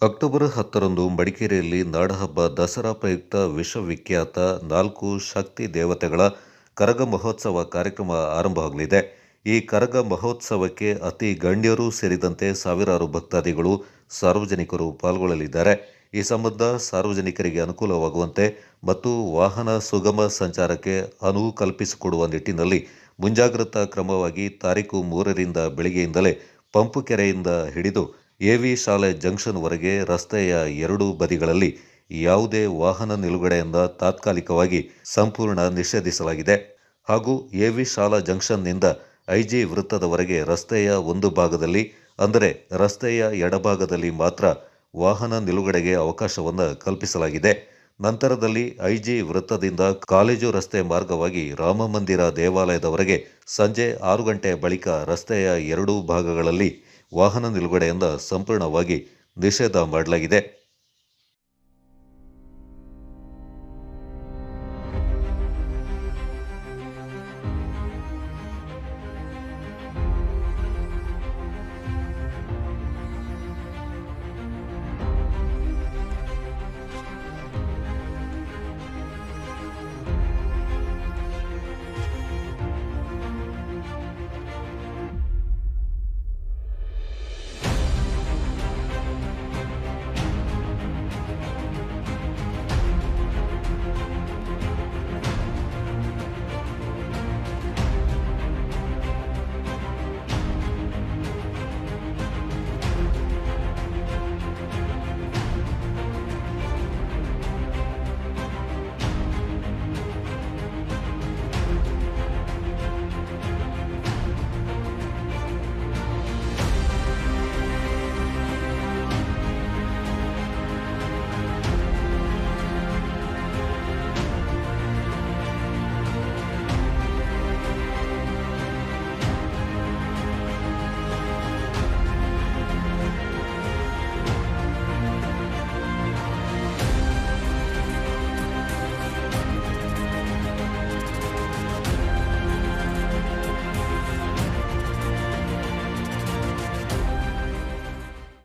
October 10ರಂದು ಮಡಿಕೇರಿಯಲ್ಲಿ ನಾಡಹಬ್ಬ ದಸರಾ ಪ್ರಯುಕ್ತ ವಿಶ್ವವಿಖ್ಯಾತ 4 ಶಕ್ತಿ ದೇವತೆಗಳ ಕರಗ ಮಹೋತ್ಸವ ಕಾರ್ಯಕ್ರಮ ಆರಂಭವಾಗಲಿದೆ. ಈ ಕರಗ ಮಹೋತ್ಸವಕ್ಕೆ ಅತಿ ಗಣ್ಯರು ಸೇರಿದಂತೆ ಸಾವಿರಾರು ಭಕ್ತಾದಿಗಳು, ಸಾರ್ವಜನಿಕರು ಪಾಲ್ಗೊಳ್ಳಲಿದ್ದಾರೆ. ಈ ಸಂಬಂಧ ಸಾರ್ವಜನಿಕರಿಗೆ ಅನುಕೂಲವಾಗುವಂತೆ ಮತ್ತು ವಾಹನ ಸುಗಮ ಸಂಚಾರಕ್ಕೆ ಅನುವು ಕಲ್ಪಿಸಿಕೊಡುವ ನಿಟ್ಟಿನಲ್ಲಿ ಮುಂಜಾಗ್ರತಾ ಕ್ರಮವಾಗಿ ತಾರೀಖು 3ರಿಂದ ಬೆಳಗ್ಗೆಯಿಂದಲೇ ಪಂಪುಕೆರೆಯಿಂದ ಹಿಡಿದು ಎವಿ ಶಾಲೆ ಜಂಕ್ಷನ್ವರೆಗೆ ರಸ್ತೆಯ ಎರಡೂ ಬದಿಗಳಲ್ಲಿ ಯಾವುದೇ ವಾಹನ ನಿಲುಗಡೆಯಿಂದ ತಾತ್ಕಾಲಿಕವಾಗಿ ಸಂಪೂರ್ಣ ನಿಷೇಧಿಸಲಾಗಿದೆ. ಹಾಗೂ ಎವಿ ಶಾಲಾ ಜಂಕ್ಷನ್ನಿಂದ ಐಜಿ ವೃತ್ತದವರೆಗೆ ರಸ್ತೆಯ ಒಂದು ಭಾಗದಲ್ಲಿ, ಅಂದರೆ ರಸ್ತೆಯ ಎಡಭಾಗದಲ್ಲಿ ಮಾತ್ರ ವಾಹನ ನಿಲುಗಡೆಗೆ ಅವಕಾಶವನ್ನು ಕಲ್ಪಿಸಲಾಗಿದೆ. ನಂತರದಲ್ಲಿ ಐಜಿ ವೃತ್ತದಿಂದ ಕಾಲೇಜು ರಸ್ತೆ ಮಾರ್ಗವಾಗಿ ರಾಮಮಂದಿರ ದೇವಾಲಯದವರೆಗೆ ಸಂಜೆ 6 ಗಂಟೆ ಬಳಿಕ ರಸ್ತೆಯ ಎರಡೂ ಭಾಗಗಳಲ್ಲಿ ವಾಹನ ನಿಲುಗಡೆಯಿಂದ ಸಂಪೂರ್ಣವಾಗಿ ನಿಷೇಧ ಮಾಡಲಾಗಿದೆ.